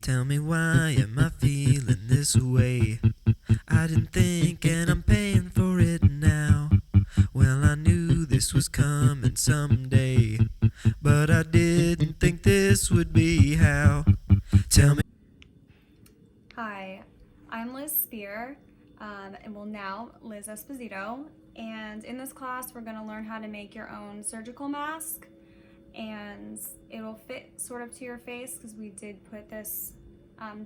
Tell me why am I feeling this way? I didn't think and I'm paying for it now. Well, I knew this was coming someday, but I didn't think this would be how. Tell me. Hi, I'm Liz Spear, and well now Liz Esposito. And in this class, we're going to learn how to make your own surgical mask, and it'll fit sort of to your face because we did put this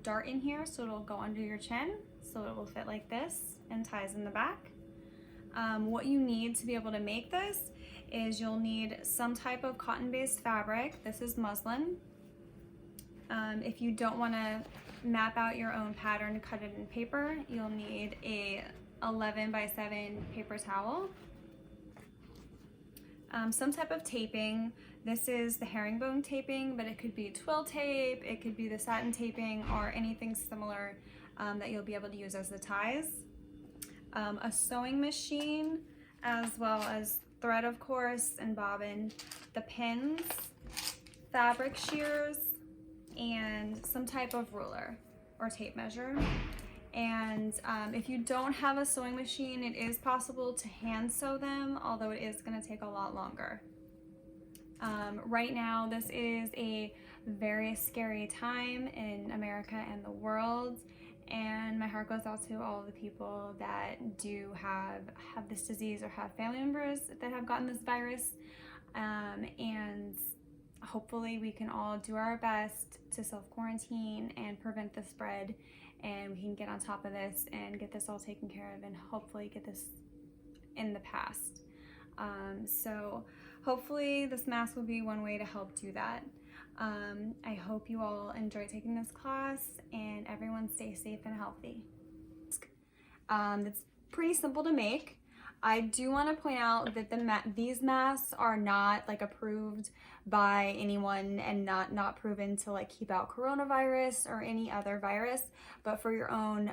dart in here, so it'll go under your chin, so it will fit like this and ties in the back. What you need to be able to make this is you'll need some type of cotton-based fabric. This is muslin. If you don't want to map out your own pattern to cut it in paper, you'll need a 11 by 7 paper towel. Some type of taping. This is the herringbone taping, but it could be twill tape, it could be the satin taping, or anything similar that you'll be able to use as the ties. A sewing machine, as well as thread, of course, and bobbin, the pins, fabric shears, and some type of ruler or tape measure. And if you don't have a sewing machine, it is possible to hand sew them, although it is going to take a lot longer. Right now, this is a very scary time in America and the world, and my heart goes out to all of the people that do have this disease or have family members that have gotten this virus. And hopefully we can all do our best to self-quarantine and prevent the spread, and we can get on top of this and get this all taken care of and hopefully get this in the past. So hopefully this mask will be one way to help do that. I hope you all enjoy taking this class and everyone stay safe and healthy. It's pretty simple to make. I do want to point out that these masks are not like approved by anyone and not proven to like keep out coronavirus or any other virus, but for your own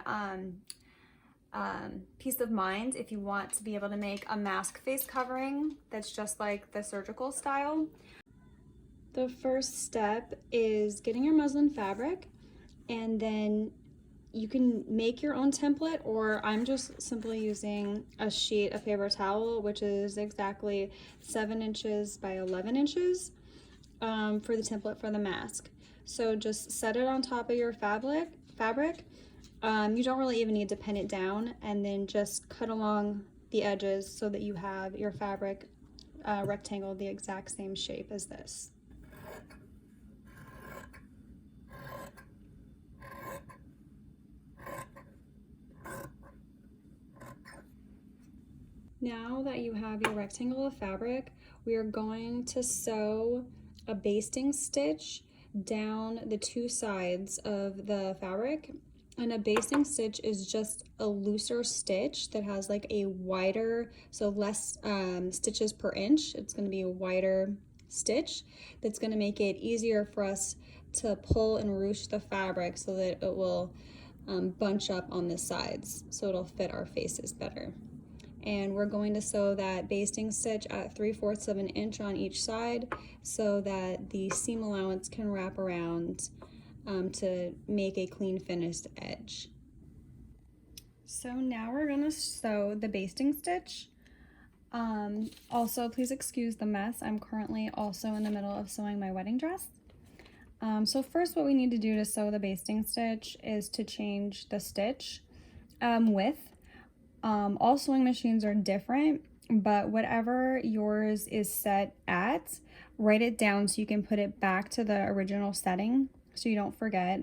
peace of mind, if you want to be able to make a mask face covering that's just like the surgical style. The first step is getting your muslin fabric, and then you can make your own template, or I'm just simply using a sheet of paper towel, which is exactly 7 inches by 11 inches for the template for the mask. So just set it on top of your fabric. You don't really even need to pin it down, and then just cut along the edges so that you have your fabric rectangle the exact same shape as this. Now that you have your rectangle of fabric, we are going to sew a basting stitch down the two sides of the fabric. And a basting stitch is just a looser stitch that has like a wider, so less stitches per inch. It's going to be a wider stitch that's going to make it easier for us to pull and ruche the fabric so that it will bunch up on the sides, so it'll fit our faces better. And we're going to sew that basting stitch at 3/4 of an inch on each side so that the seam allowance can wrap around to make a clean finished edge. So now we're going to sew the basting stitch. Also, please excuse the mess. I'm currently also in the middle of sewing my wedding dress. So first, what we need to do to sew the basting stitch is to change the stitch width. All sewing machines are different, but whatever yours is set at, write it down so you can put it back to the original setting so you don't forget.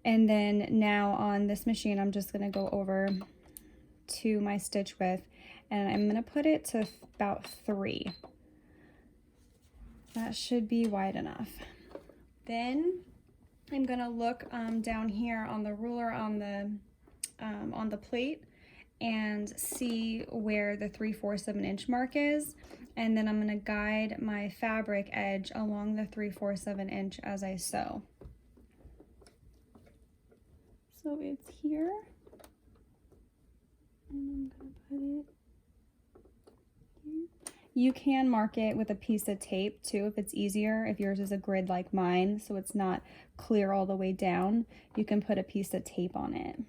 And then now on this machine, I'm just going to go over to my stitch width, and I'm going to put it to about 3. That should be wide enough. Then I'm going to look down here on the ruler on the plate and see where the 3/4 of an inch mark is, and then I'm going to guide my fabric edge along the 3/4 of an inch as I sew. So it's here, and I'm going to put it here. You can mark it with a piece of tape too if it's easier. If yours is a grid like mine, so it's not clear all the way down, you can put a piece of tape on it.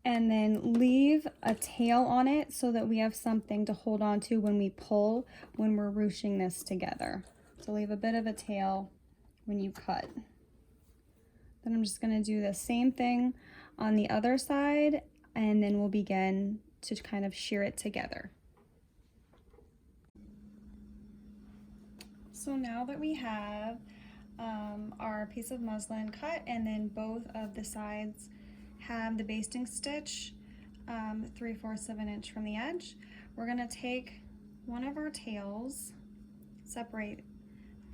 And then leave a tail on it so that we have something to hold on to when we pull, when we're ruching this together. So leave a bit of a tail when you cut. Then I'm just gonna do the same thing on the other side, and then we'll begin to kind of shear it together. So now that we have our piece of muslin cut, and then both of the sides have the basting stitch 3/4 of an inch from the edge, we're gonna take one of our tails, separate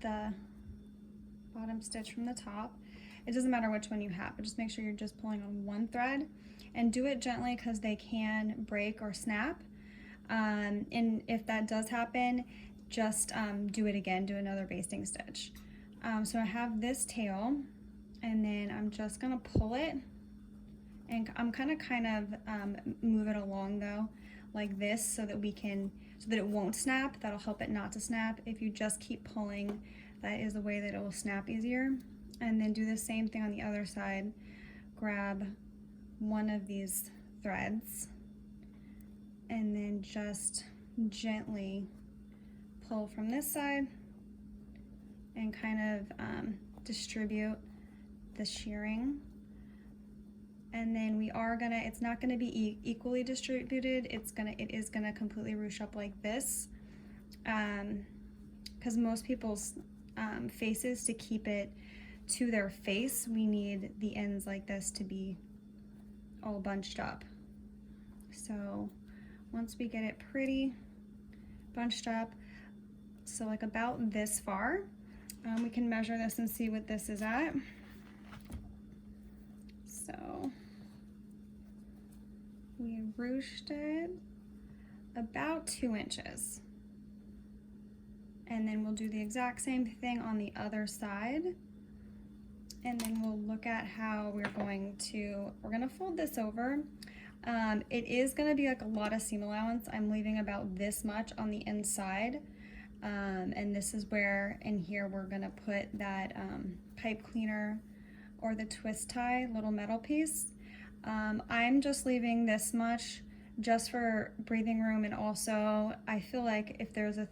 the bottom stitch from the top. It doesn't matter which one you have, but just make sure you're just pulling on one thread, and do it gently because they can break or snap. And if that does happen, just do it again, do another basting stitch. So I have this tail, and then I'm just gonna pull it, and I'm kind of move it along though, like this, so that it won't snap. That'll help it not to snap. If you just keep pulling, that is the way that it will snap easier. And then do the same thing on the other side. Grab one of these threads, and then just gently pull from this side and kind of distribute the shearing. And then it's not gonna be equally distributed. It is gonna completely ruche up like this, because most people's faces, to keep it to their face, we need the ends like this to be all bunched up. So once we get it pretty bunched up, so like about this far, we can measure this and see what this is at. So we ruched it about 2 inches. And then we'll do the exact same thing on the other side. And then we'll look at how we're gonna fold this over. It is gonna be like a lot of seam allowance. I'm leaving about this much on the inside. And this is where, in here, we're gonna put that pipe cleaner or the twist tie little metal piece. I'm just leaving this much just for breathing room, and also I feel like if there's a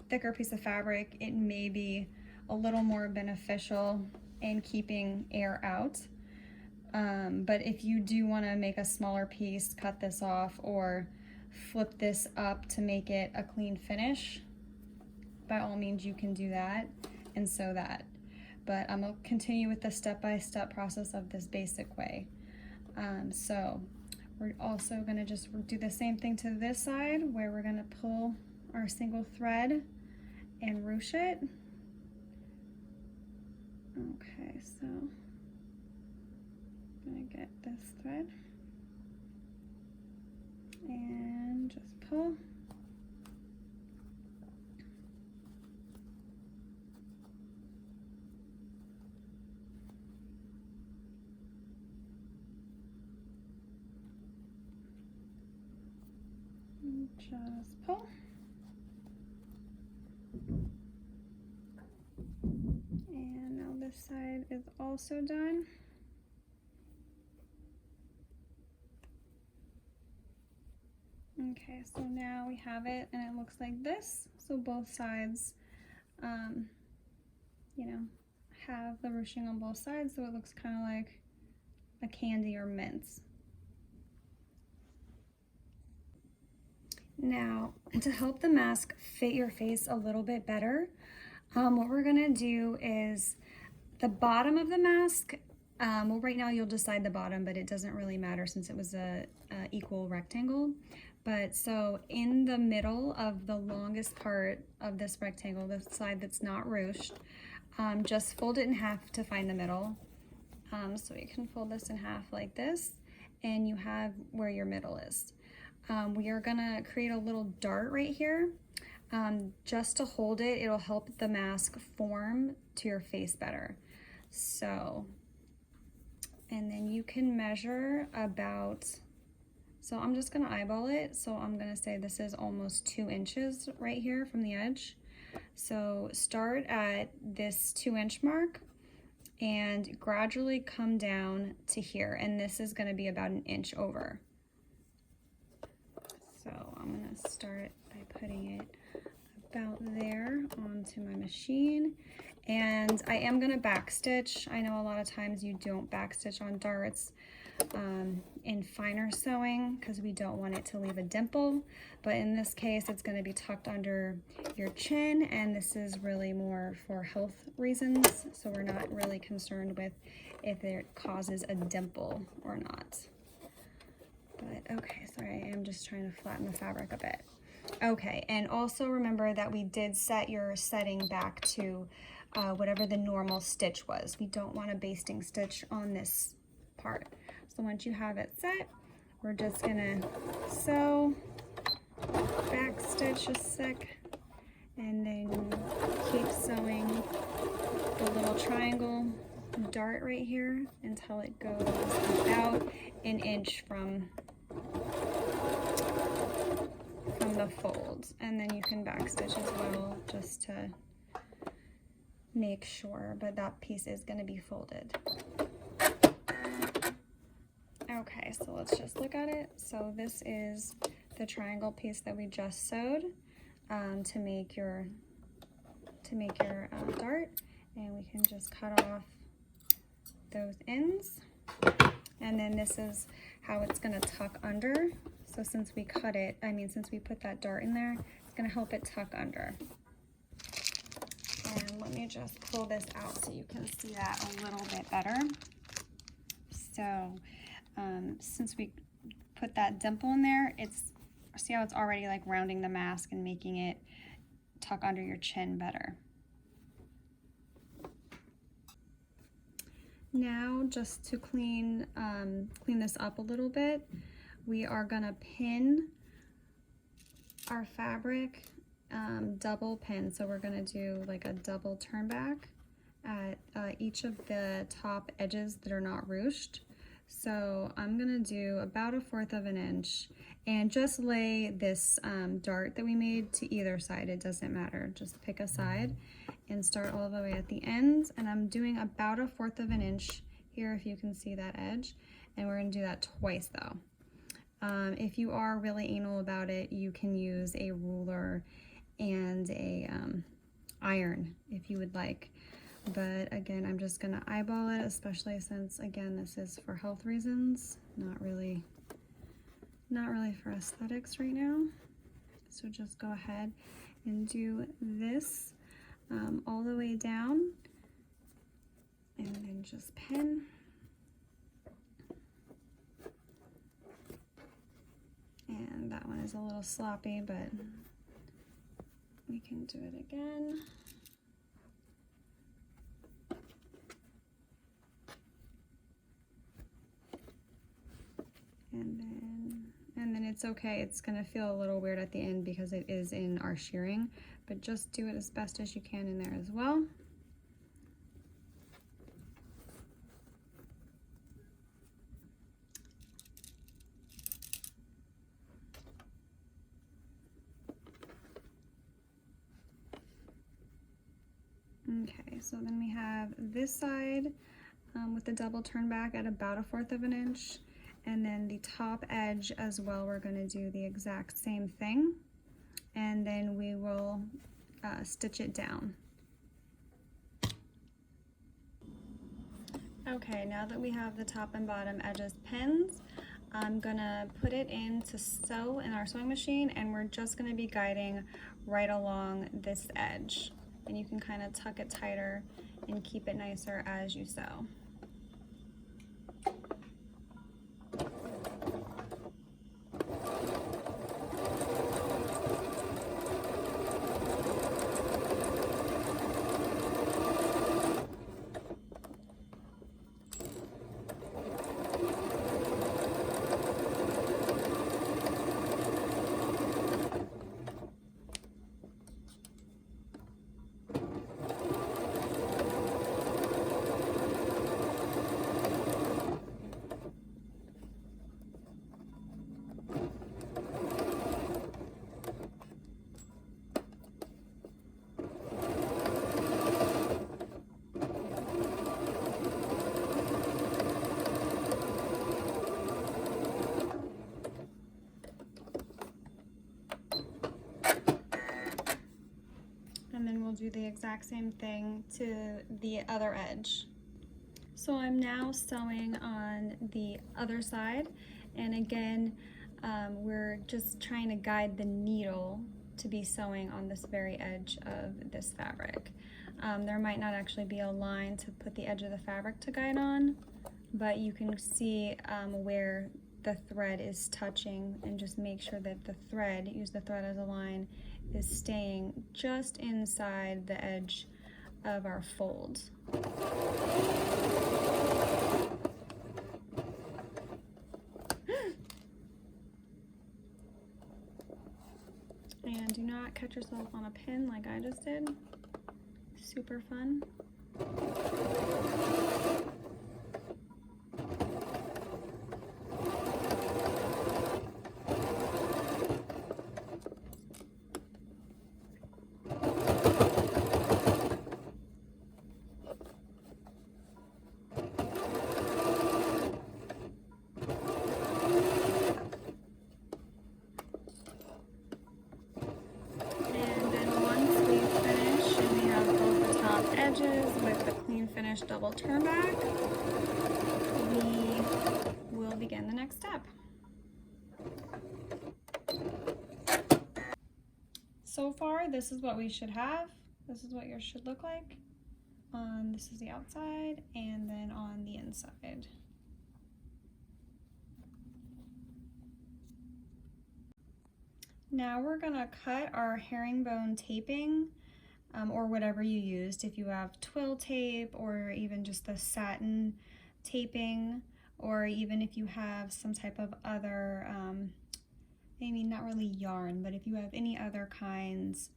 thicker piece of fabric, it may be a little more beneficial in keeping air out. But if you do want to make a smaller piece, cut this off or flip this up to make it a clean finish, by all means you can do that and sew that. But I'm gonna continue with the step-by-step process of this basic way. So we're also gonna just do the same thing to this side, where we're gonna pull our single thread and ruche it. Okay, so I'm gonna get this thread and just pull. And just pull. And now this side is also done. Okay, so now we have it and it looks like this. So both sides, you know, have the ruching on both sides, so it looks kind of like a candy or mince. Now, to help the mask fit your face a little bit better, what we're gonna do is the bottom of the mask, well, right now you'll decide the bottom, but it doesn't really matter since it was a equal rectangle. But so in the middle of the longest part of this rectangle, the side that's not ruched, just fold it in half to find the middle. So you can fold this in half like this, and you have where your middle is. we are gonna create a little dart right here. Just to hold it, it'll help the mask form to your face better. So, and then you can measure about, so I'm just gonna eyeball it. So I'm gonna say this is almost 2 inches right here from the edge. So start at this 2-inch mark and gradually come down to here. And this is gonna be about 1 inch over. So I'm gonna start by putting it about there onto my machine. And I am gonna backstitch. I know a lot of times you don't backstitch on darts in finer sewing because we don't want it to leave a dimple. But in this case, it's gonna be tucked under your chin, and this is really more for health reasons. So we're not really concerned with if it causes a dimple or not. But okay, sorry, I am just trying to flatten the fabric a bit. Okay, and also remember that we did set your setting back to whatever the normal stitch was. We don't want a basting stitch on this part. So once you have it set, we're just gonna sew, back stitch a sec, and then keep sewing the little triangle dart right here until it goes about 1 inch from the fold. And then you can backstitch as well just to make sure, but that piece is going to be folded. Okay, so let's just look at it. So this is the triangle piece that we just sewed to make your dart, and we can just cut off those ends. And then this is how it's going to tuck under. So since we cut it, since we put that dart in there, it's going to help it tuck under. And let me just pull this out so you can see that a little bit better. So since we put that dimple in there, see how it's already like rounding the mask and making it tuck under your chin better. Now, just to clean this up a little bit, we are gonna pin our fabric, double pin. So we're gonna do like a double turn back at each of the top edges that are not ruched. So I'm gonna do about 1/4 of an inch and just lay this dart that we made to either side. It doesn't matter, just pick a side and start all the way at the ends. And I'm doing about 1/4 of an inch here, if you can see that edge. And we're gonna do that twice though. If you are really anal about it, you can use a ruler and a iron if you would like. But again, I'm just gonna eyeball it, especially since, again, this is for health reasons, not really for aesthetics right now. So just go ahead and do this all the way down, and then just pin. And that one is a little sloppy, but we can do it again. And then it's okay. It's gonna feel a little weird at the end because it is in our shearing, but just do it as best as you can in there as well. Okay, so then we have this side with the double turn back at about 1/4 of an inch, and then the top edge as well, we're going to do the exact same thing, and then we will stitch it down. Okay, now that we have the top and bottom edges pinned, I'm gonna put it in to sew in our sewing machine, and we're just gonna be guiding right along this edge. And you can kind of tuck it tighter and keep it nicer as you sew. the exact same thing to the other edge. So I'm now sewing on the other side, and again, we're just trying to guide the needle to be sewing on this very edge of this fabric. There might not actually be a line to put the edge of the fabric to guide on, but you can see where the thread is touching, and just make sure that the thread, use the thread as a line, is staying just inside the edge of our fold. And do not catch yourself on a pin like I just did. Super fun. With the clean finish double turn back, we will begin the next step. So far, this is what we should have. This is what yours should look like. This is the outside, and then on the inside. Now we're gonna cut our herringbone taping, or whatever you used. If you have twill tape, or even just the satin taping, or even if you have some type of other, maybe not really yarn, but if you have any other kinds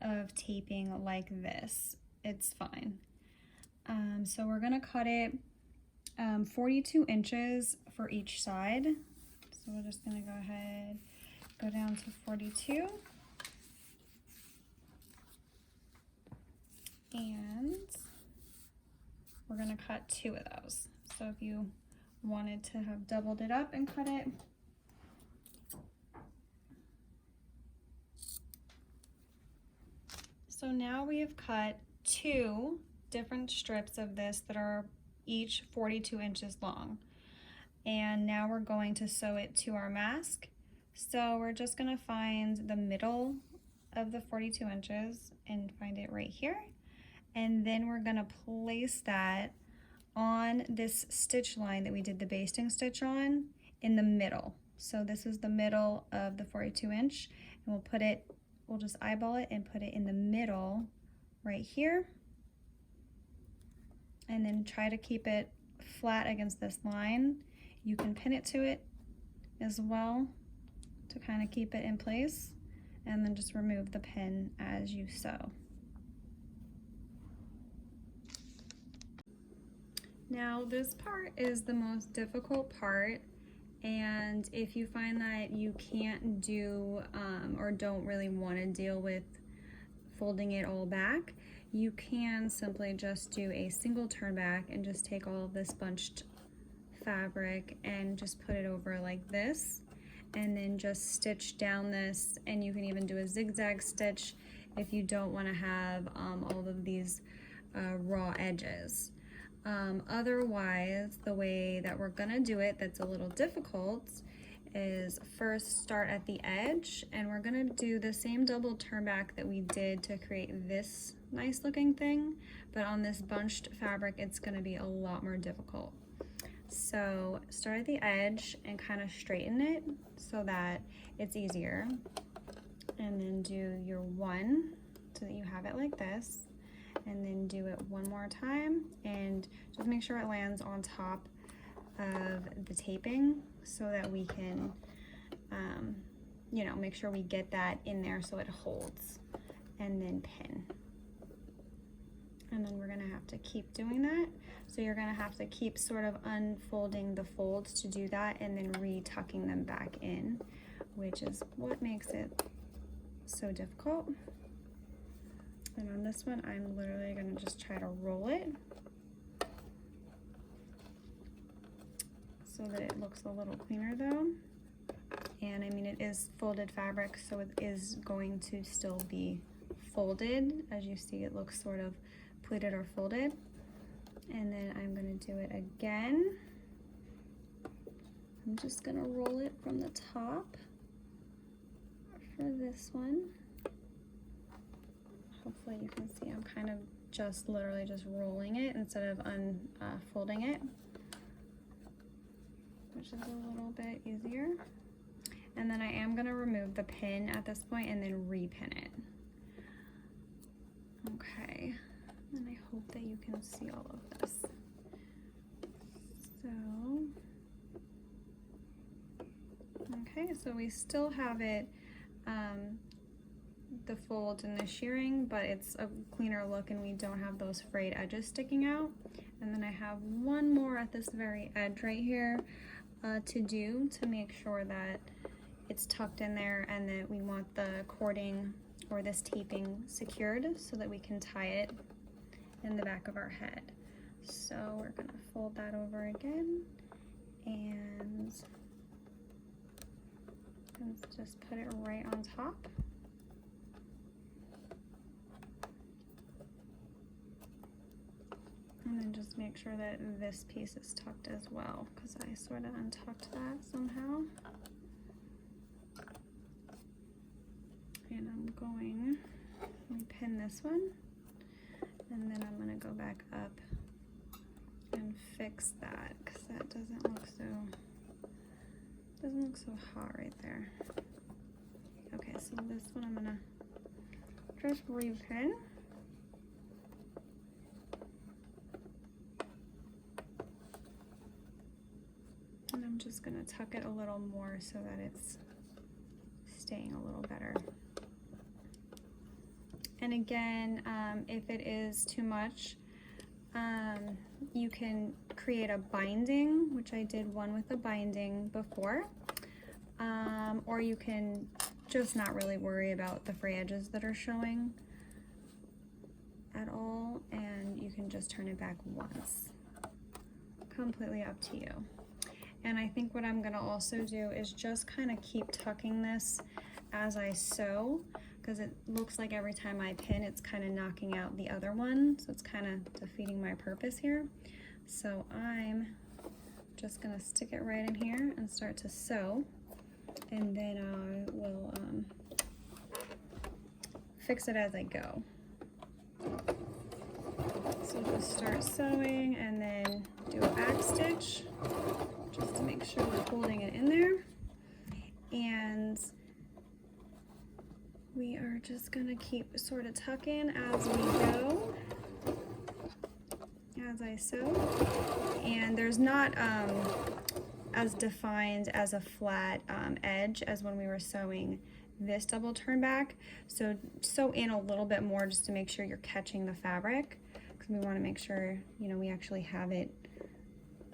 of taping like this, it's fine. So we're gonna cut it 42 inches for each side. So we're just gonna go ahead, go down to 42. And we're gonna cut 2 of those. So if you wanted to have doubled it up and cut it, so now we have cut 2 different strips of this that are each 42 inches long. And now we're going to sew it to our mask. So we're just gonna find the middle of the 42 inches and find it right here. And then we're gonna place that on this stitch line that we did the basting stitch on in the middle. So this is the middle of the 42 inch, and we'll put it, we'll just eyeball it and put it in the middle right here. And then try to keep it flat against this line. You can pin it to it as well to kind of keep it in place, and then just remove the pin as you sew. Now this part is the most difficult part, and if you find that you can't do or don't really want to deal with folding it all back, you can simply just do a single turn back and just take all of this bunched fabric and just put it over like this, and then just stitch down this, and you can even do a zigzag stitch if you don't want to have all of these raw edges. Otherwise, the way that we're gonna do it that's a little difficult is first start at the edge, and we're gonna do the same double turn back that we did to create this nice looking thing, but on this bunched fabric it's gonna be a lot more difficult. So start at the edge and kind of straighten it so that it's easier, and then do your 1 so that you have it like this, and then do it 1 more time, and just make sure it lands on top of the taping so that we can you know, make sure we get that in there so it holds, and then pin. And then we're gonna have to keep doing that. So you're gonna have to keep sort of unfolding the folds to do that, and then re-tucking them back in, which is what makes it so difficult. And on this one, I'm literally gonna just try to roll it so that it looks a little cleaner though. And I mean, it is folded fabric, so it is going to still be folded. As you see, it looks sort of pleated or folded. And then I'm gonna do it again. I'm just gonna roll it from the top for this one. Hopefully you can see I'm kind of just literally just rolling it instead of unfolding it, which is a little bit easier. And then I am gonna remove the pin at this point and then repin it. Okay, and I hope that you can see all of this. So, okay, so we still have it, the folds and the shearing, but it's a cleaner look and we don't have those frayed edges sticking out. And then I have one more at this very edge right here to do to make sure that it's tucked in there, and that we want the cording or this taping secured so that we can tie it in the back of our head. So we're gonna fold that over again and just put it right on top. And then just make sure that this piece is tucked as well, because I sort of untucked that somehow. And I'm going to pin this one, and then I'm going to go back up and fix that, because that doesn't look so hot right there. Okay, so this one I'm going to just repin. And I'm just going to tuck it a little more so that it's staying a little better. And again, if it is too much, you can create a binding, which I did one with a binding before, or you can just not really worry about the fray edges that are showing at all, and you can just turn it back once. Completely up to you. And I think what I'm gonna also do is just kind of keep tucking this as I sew, because it looks like every time I pin, it's kind of knocking out the other one. So it's kind of defeating my purpose here. So I'm just gonna stick it right in here and start to sew. And then I will fix it as I go. So just start sewing and then do a back stitch, just to make sure we're holding it in there. And we are just gonna keep sort of tucking as we go, as I sew. And there's not as defined as a flat edge as when we were sewing this double turn back. So sew in a little bit more just to make sure you're catching the fabric, because we want to make sure, you know, we actually have it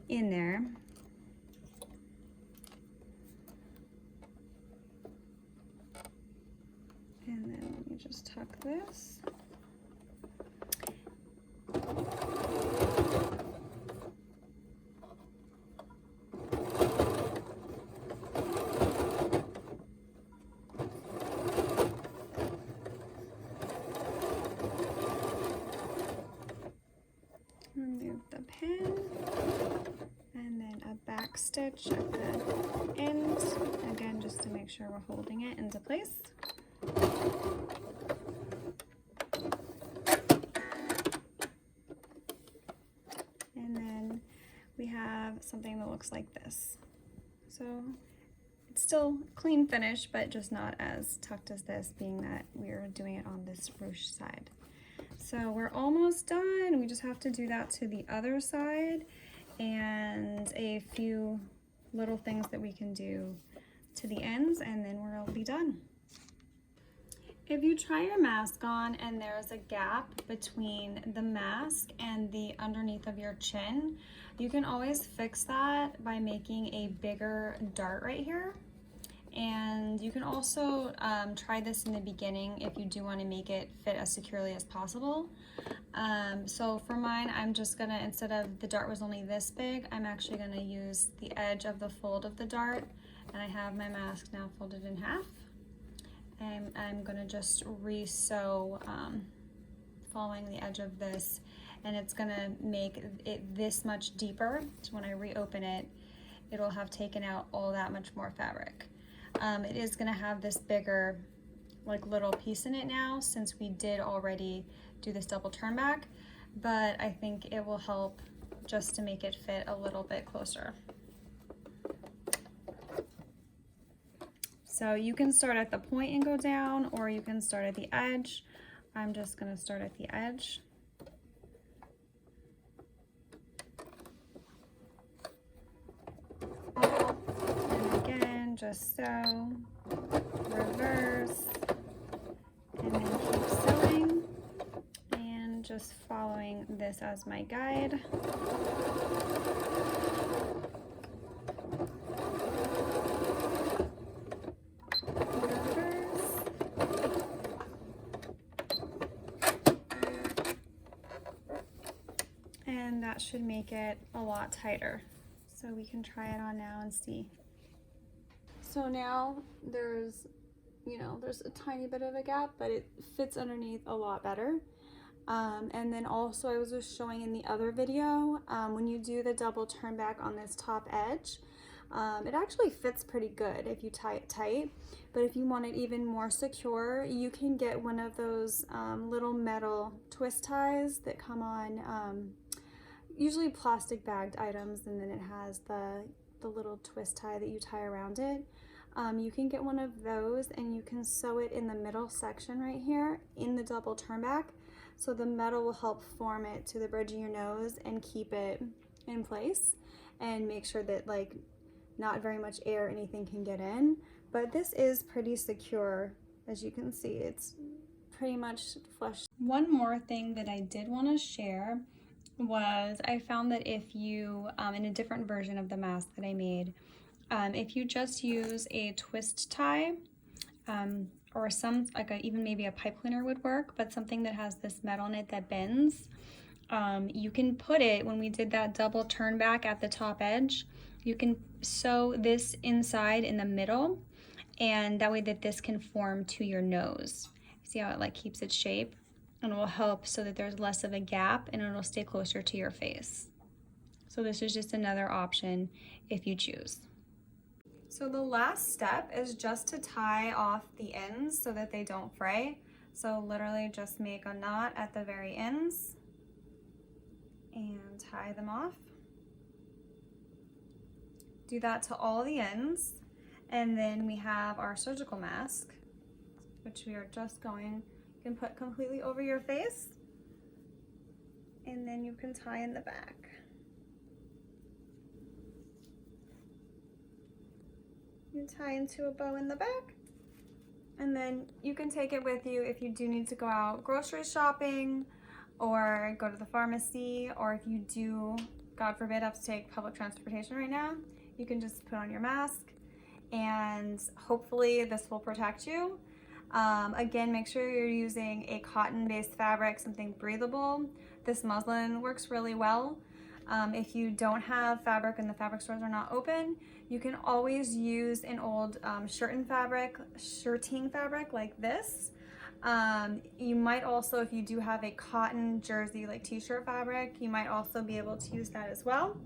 in there. And then let me just tuck this. Remove the pin, and then a back stitch at the end, again just to make sure we're holding it into place. And then we have something that looks like this. So it's still clean finish, but just not as tucked as this, being that we're doing it on this ruche side. So we're almost done. We just have to do that to the other side, and a few little things that we can do to the ends, and then we'll be done. If you try your mask on and there's a gap between the mask and the underneath of your chin, you can always fix that by making a bigger dart right here. And you can also try this in the beginning if you do want to make it fit as securely as possible. So for mine, I'm just gonna, instead of the dart was only this big, I'm actually gonna use the edge of the fold of the dart, and I have my mask now folded in half. And I'm gonna just re-sew following the edge of this, and it's gonna make it this much deeper. So when I reopen it, it'll have taken out all that much more fabric. It is gonna have this bigger like little piece in it now, since we did already do this double turn back, but I think it will help just to make it fit a little bit closer. So you can start at the point and go down, or you can start at the edge. I'm just gonna start at the edge. And again, just sew, reverse, and then keep sewing, and just following this as my guide. And that should make it a lot tighter. So we can try it on now and see. So now there's a tiny bit of a gap, but it fits underneath a lot better. And then also I was just showing in the other video, when you do the double turn back on this top edge, it actually fits pretty good if you tie it tight. But if you want it even more secure, you can get one of those little metal twist ties that come on usually plastic bagged items, and then it has the little twist tie that you tie around it. You can get one of those, and you can sew it in the middle section right here in the double turn back. So the metal will help form it to the bridge of your nose and keep it in place, and make sure that like not very much air or anything can get in. But this is pretty secure. As you can see, it's pretty much flush. One more thing that I did want to share was I found that if you, in a different version of the mask that I made, if you just use a twist tie, or even maybe a pipe cleaner would work, but something that has this metal in it that bends, you can put it, when we did that double turn back at the top edge, you can sew this inside in the middle, and that way that this can form to your nose. See how it like keeps its shape? And it will help so that there's less of a gap, and it'll stay closer to your face. So this is just another option if you choose. So the last step is just to tie off the ends so that they don't fray. So literally just make a knot at the very ends and tie them off. Do that to all the ends. And then we have our surgical mask, which we are just going, you can put completely over your face, and then you can tie in the back. You tie into a bow in the back, and then you can take it with you if you do need to go out grocery shopping or go to the pharmacy, or if you do, God forbid, have to take public transportation right now, you can just put on your mask, and hopefully this will protect you. Again, make sure you're using a cotton-based fabric, something breathable. This muslin works really well. If you don't have fabric and the fabric stores are not open, you can always use an old shirting fabric like this. You might also, if you do have a cotton jersey like t-shirt fabric, you might also be able to use that as well.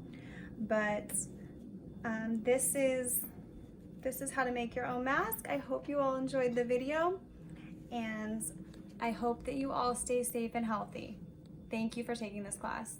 But this is how to make your own mask. I hope you all enjoyed the video, and I hope that you all stay safe and healthy. Thank you for taking this class.